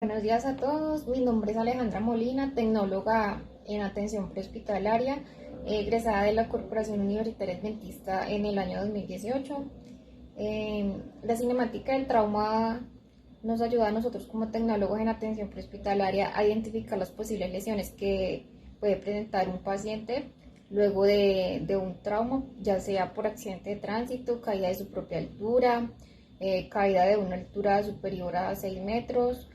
Buenos días a todos, mi nombre es Alejandra Molina, tecnóloga en atención prehospitalaria, egresada de la Corporación Universitaria Adventista en el año 2018. La cinemática del trauma nos ayuda a nosotros como tecnólogos en atención prehospitalaria a identificar las posibles lesiones que puede presentar un paciente luego de un trauma, ya sea por accidente de tránsito, caída de su propia altura, caída de una altura superior a 6 metros,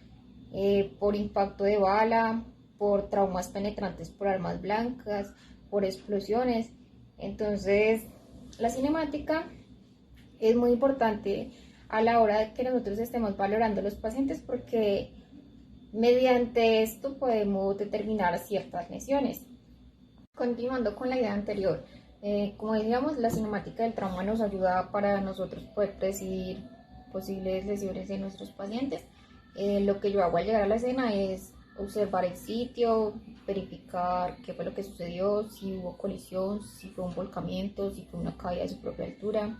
por impacto de bala, por traumas penetrantes por armas blancas, por explosiones. Entonces, la cinemática es muy importante a la hora de que nosotros estemos valorando a los pacientes porque mediante esto podemos determinar ciertas lesiones. Continuando con la idea anterior, como decíamos, la cinemática del trauma nos ayuda para nosotros poder predecir posibles lesiones en nuestros pacientes. Lo que yo hago al llegar a la escena es observar el sitio, verificar qué fue lo que sucedió, si hubo colisión, si fue un volcamiento, si fue una caída de su propia altura.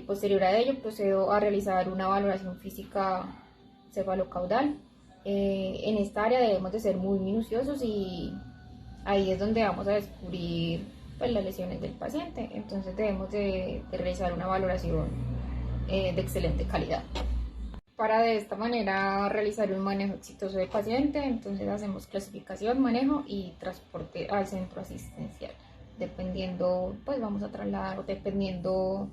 Posterior a ello procedo a realizar una valoración física cefalocaudal. En esta área debemos de ser muy minuciosos y ahí es donde vamos a descubrir pues, las lesiones del paciente. Entonces debemos de realizar una valoración de excelente calidad. Para de esta manera realizar un manejo exitoso del paciente, entonces hacemos clasificación, manejo y transporte al centro asistencial. Dependiendo, pues vamos a trasladar, dependiendo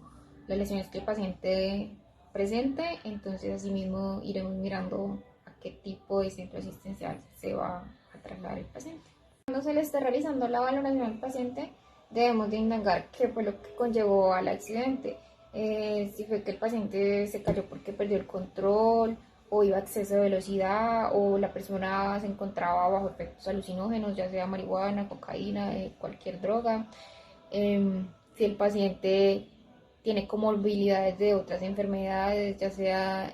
las lesiones que el paciente presente, entonces asimismo iremos mirando a qué tipo de centro asistencial se va a trasladar el paciente. Cuando se le esté realizando la valoración al paciente, debemos de indagar qué fue lo que conllevó al accidente. Si fue que el paciente se cayó porque perdió el control o iba a exceso de velocidad o la persona se encontraba bajo efectos alucinógenos, ya sea marihuana, cocaína, cualquier droga. Si el paciente tiene comorbilidades de otras enfermedades, ya sea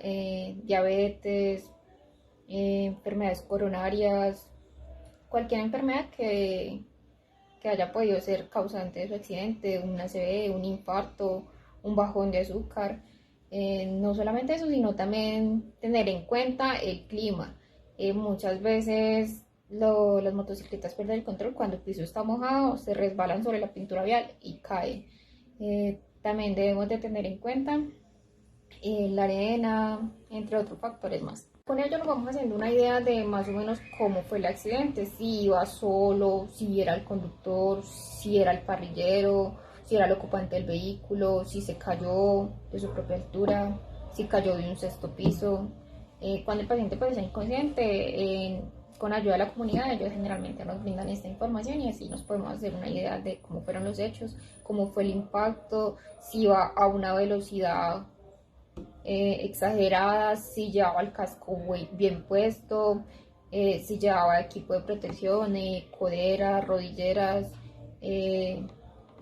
diabetes, enfermedades coronarias, cualquier enfermedad que haya podido ser causante de su accidente, un ACV, un infarto, un bajón de azúcar. No solamente eso, sino también tener en cuenta el clima. Muchas veces las motocicletas pierden el control cuando el piso está mojado, se resbalan sobre la pintura vial y caen. También debemos de tener en cuenta la arena, entre otros factores más. Con ello nos vamos haciendo una idea de más o menos cómo fue el accidente, si iba solo, si era el conductor, si era el parrillero, si era el ocupante del vehículo, si se cayó de su propia altura, si cayó de un sexto piso. Cuando el paciente pues, está inconsciente, con ayuda de la comunidad, ellos generalmente nos brindan esta información y así nos podemos hacer una idea de cómo fueron los hechos, cómo fue el impacto, si iba a una velocidad exageradas, si llevaba el casco bien puesto, si llevaba equipo de protección, coderas, rodilleras,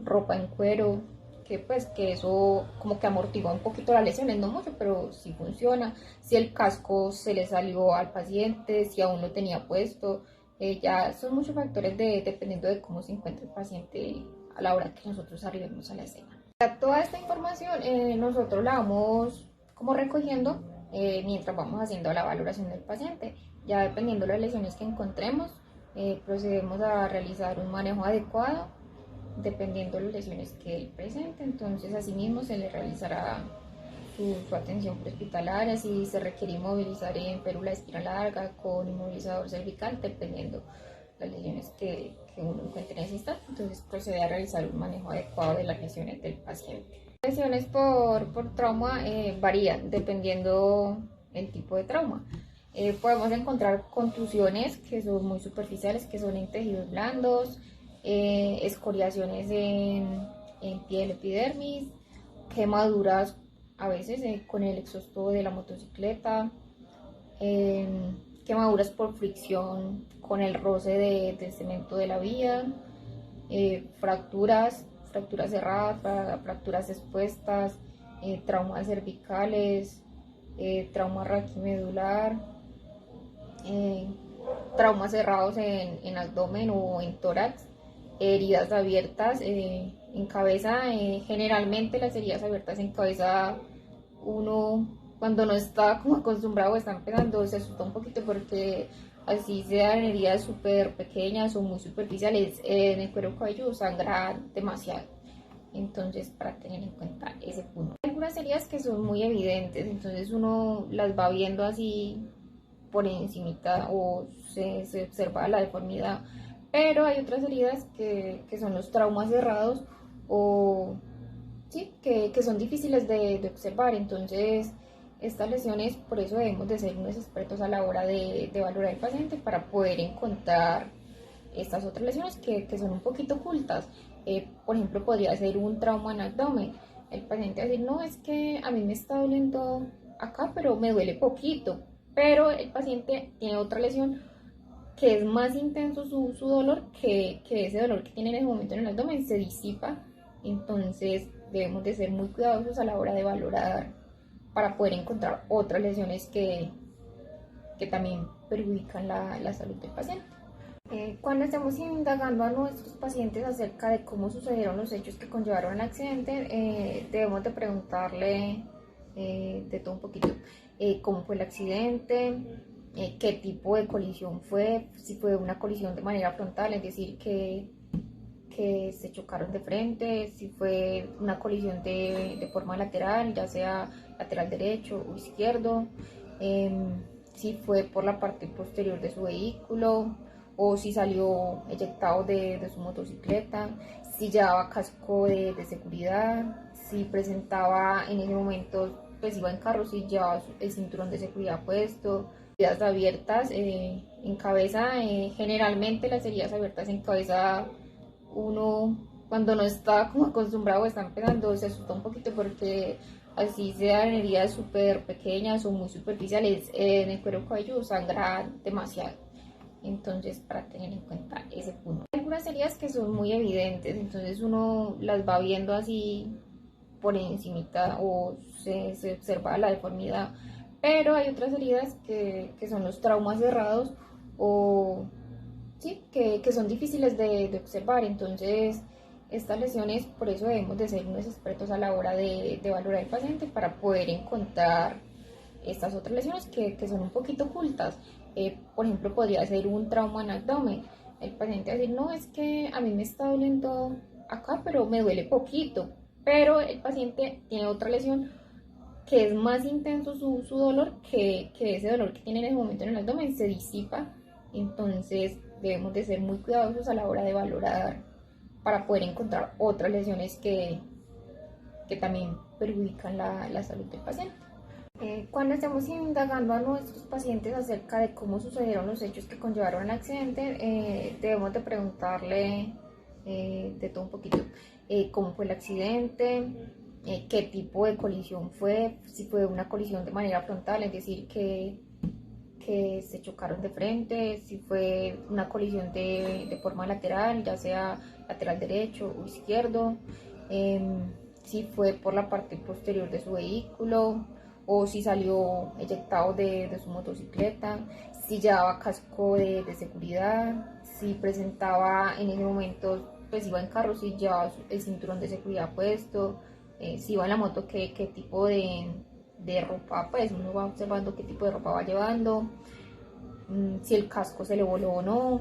ropa en cuero, que pues que eso como que amortigua un poquito las lesiones, no mucho, pero sí funciona. Si el casco se le salió al paciente, si aún lo tenía puesto, ya son muchos factores dependiendo de cómo se encuentra el paciente a la hora que nosotros arribemos a la escena. Toda esta información nosotros la vamos como recogiendo mientras vamos haciendo la valoración del paciente. Ya dependiendo de las lesiones que encontremos, procedemos a realizar un manejo adecuado dependiendo de las lesiones que él presente. Entonces, asimismo, se le realizará su atención prehospitalaria si se requiere inmovilizar en férula de espina larga con inmovilizador cervical, dependiendo las lesiones que uno encuentre en ese instante. Entonces, procede a realizar un manejo adecuado de las lesiones del paciente. Lesiones por trauma varían dependiendo el tipo de trauma. Podemos encontrar contusiones que son muy superficiales, que son en tejidos blandos, escoriaciones en piel, epidermis, quemaduras a veces con el exhausto de la motocicleta, quemaduras por fricción con el roce del cemento de la vía, fracturas cerradas, fracturas expuestas, traumas cervicales, trauma raquimedular, traumas cerrados en abdomen o en tórax, heridas abiertas en cabeza. Generalmente las heridas abiertas en cabeza uno cuando no está como acostumbrado o está empezando, se asusta un poquito porque así sean heridas súper pequeñas o muy superficiales, en el cuero cabelludo sangra demasiado. Entonces, para tener en cuenta ese punto. Hay algunas heridas que son muy evidentes, entonces uno las va viendo así por encimita o se observa la deformidad, pero hay otras heridas que son los traumas cerrados o sí, que son difíciles de observar. Entonces, estas lesiones, por eso debemos de ser unos expertos a la hora de valorar al paciente para poder encontrar estas otras lesiones que son un poquito ocultas. Por ejemplo, podría ser un trauma en abdomen. El paciente va a decir, no, es que a mí me está doliendo acá, pero me duele poquito. Pero el paciente tiene otra lesión que es más intenso su dolor, que ese dolor que tiene en ese momento en el abdomen se disipa. Entonces debemos de ser muy cuidadosos a la hora de valorar para poder encontrar otras lesiones que también perjudican la salud del paciente. Cuando estamos indagando a nuestros pacientes acerca de cómo sucedieron los hechos que conllevaron al accidente, debemos de preguntarle de todo un poquito, cómo fue el accidente, qué tipo de colisión fue, si fue una colisión de manera frontal, es decir, que se chocaron de frente, si fue una colisión de forma lateral, ya sea lateral derecho o izquierdo, si fue por la parte posterior de su vehículo o si salió eyectado de su motocicleta, si llevaba casco de seguridad, si presentaba en ese momento, pues iba en carro, si llevaba el cinturón de seguridad puesto, heridas abiertas en cabeza, generalmente las heridas abiertas en cabeza uno cuando no está como acostumbrado o está empezando se asusta un poquito porque así sean heridas súper pequeñas o muy superficiales, en el cuero cabelludo sangra demasiado. Entonces, para tener en cuenta ese punto. Hay algunas heridas que son muy evidentes, entonces uno las va viendo así por encimita o se observa la deformidad, pero hay otras heridas que son los traumas cerrados o sí, que son difíciles de observar. Entonces, estas lesiones, por eso debemos de ser unos expertos a la hora de valorar al paciente para poder encontrar estas otras lesiones que son un poquito ocultas. Por ejemplo, podría ser un trauma en abdomen. El paciente va a decir, no, es que a mí me está doliendo acá, pero me duele poquito. Pero el paciente tiene otra lesión que es más intenso su dolor, que ese dolor que tiene en ese momento en el abdomen se disipa. Entonces debemos de ser muy cuidadosos a la hora de valorar para poder encontrar otras lesiones que también perjudican la salud del paciente. Cuando estamos indagando a nuestros pacientes acerca de cómo sucedieron los hechos que conllevaron al accidente, debemos de preguntarle de todo un poquito, cómo fue el accidente, qué tipo de colisión fue, si fue una colisión de manera frontal, es decir, que se chocaron de frente, si fue una colisión de forma lateral, ya sea lateral derecho o izquierdo, si fue por la parte posterior de su vehículo o si salió eyectado de su motocicleta, si llevaba casco de seguridad, si presentaba en ese momento, pues iba en carro, si llevaba el cinturón de seguridad puesto, si iba en la moto, qué tipo de ropa, pues uno va observando qué tipo de ropa va llevando, si el casco se le voló o no,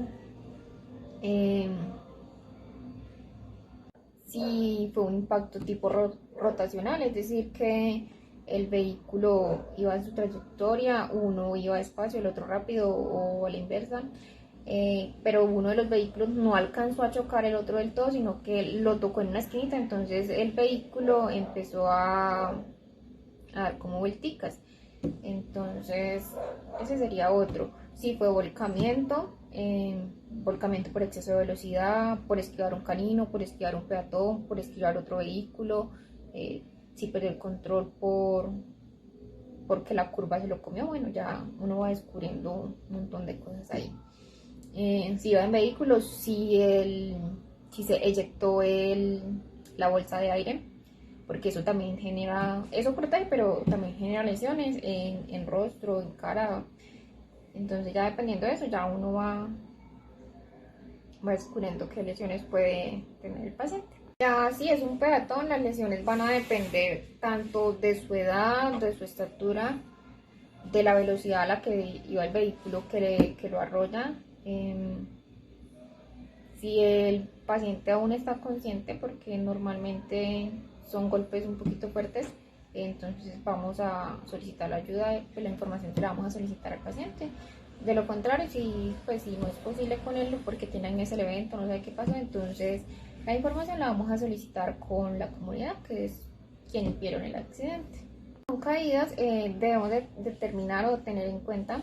si fue un impacto tipo rotacional, es decir, que el vehículo iba en su trayectoria, uno iba despacio, el otro rápido o a la inversa, pero uno de los vehículos no alcanzó a chocar el otro del todo, sino que lo tocó en una esquinita, entonces el vehículo empezó a dar como vuelticas. Entonces, ese sería otro. Si fue volcamiento, volcamiento por exceso de velocidad, por esquivar un canino, por esquivar un peatón, por esquivar otro vehículo, si perdió el control porque la curva se lo comió, bueno, ya uno va descubriendo un montón de cosas ahí. Si va en vehículos, si se eyectó la bolsa de aire, porque eso también genera, eso protege, pero también genera lesiones en rostro, en cara. Entonces ya dependiendo de eso, ya uno va descubriendo qué lesiones puede tener el paciente. Ya si es un peatón, las lesiones van a depender tanto de su edad, de su estatura, de la velocidad a la que iba el vehículo que lo arrolla. Si el paciente aún está consciente, porque normalmente son golpes un poquito fuertes, entonces vamos a solicitar la ayuda, pues la información se la vamos a solicitar al paciente. De lo contrario, si no es posible con él porque tiene en ese evento, no sabe qué pasó, entonces la información la vamos a solicitar con la comunidad, que es quienes vieron el accidente. Con caídas debemos de determinar o tener en cuenta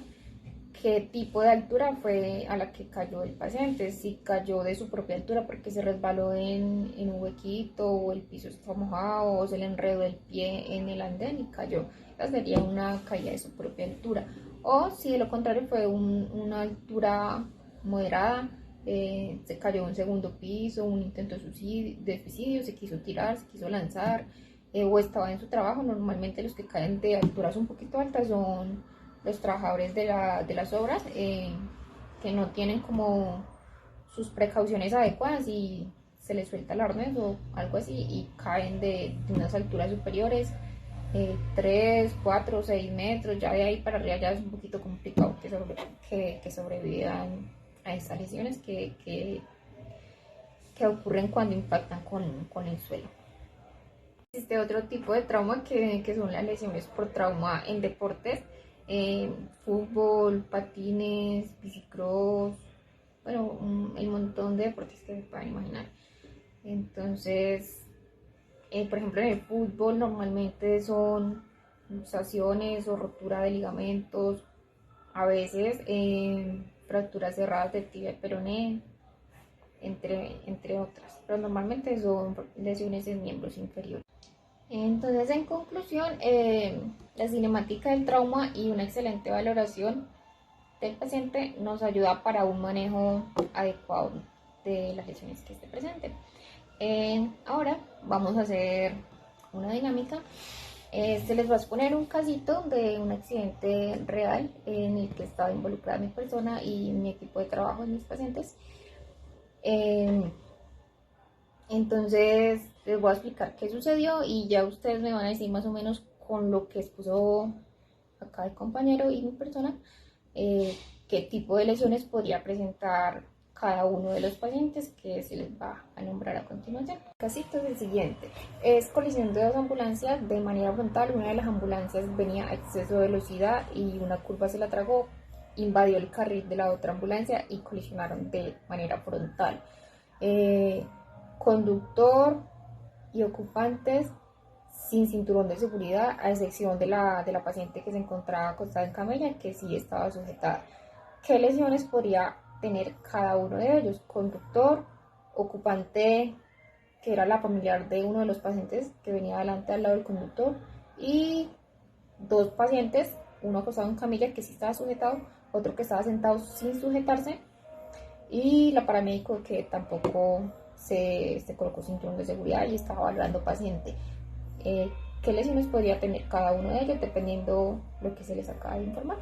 qué tipo de altura fue a la que cayó el paciente, si cayó de su propia altura porque se resbaló en un huequito o el piso está mojado o se le enredó el pie en el andén y cayó. Esa sería una caída de su propia altura. O si de lo contrario fue una altura moderada, se cayó de un segundo piso, un intento de suicidio, se quiso tirar, se quiso lanzar, o estaba en su trabajo. Normalmente los que caen de alturas un poquito altas son los trabajadores de las obras, que no tienen como sus precauciones adecuadas y se les suelta el arnés o algo así y caen de unas alturas superiores, 3, 4, 6 metros, ya de ahí para arriba ya es un poquito complicado que sobrevivan a estas lesiones que ocurren cuando impactan con el suelo. Existe otro tipo de trauma que son las lesiones por trauma en deportes, fútbol, patines, bicicross, bueno, el montón de deportes que se puedan imaginar. Entonces, por ejemplo, en el fútbol normalmente son luxaciones o rotura de ligamentos, a veces fracturas cerradas de tibia y peroné, entre otras, pero normalmente son lesiones en miembros inferiores. Entonces, en conclusión, la cinemática del trauma y una excelente valoración del paciente nos ayuda para un manejo adecuado de las lesiones que esté presente. Ahora vamos a hacer una dinámica. Se les va a exponer un casito de un accidente real en el que estaba involucrada mi persona y mi equipo de trabajo en mis pacientes. Entonces les voy a explicar qué sucedió y ya ustedes me van a decir más o menos con lo que expuso acá el compañero y mi persona, qué tipo de lesiones podría presentar cada uno de los pacientes que se les va a nombrar a continuación. El casito es el siguiente: es colisión de dos ambulancias de manera frontal. Una de las ambulancias venía a exceso de velocidad y una curva se la tragó, invadió el carril de la otra ambulancia y colisionaron de manera frontal. Conductor y ocupantes sin cinturón de seguridad, a excepción de la paciente que se encontraba acostada en camilla, que sí estaba sujetada. ¿Qué lesiones podría tener cada uno de ellos? Conductor, ocupante, que era la familiar de uno de los pacientes que venía adelante al lado del conductor, y dos pacientes, uno acostado en camilla que sí estaba sujetado, otro que estaba sentado sin sujetarse, y la paramédico que tampoco se colocó cinturón de seguridad y estaba valorando paciente. ¿Qué lesiones podría tener cada uno de ellos dependiendo lo que se les acaba de informar?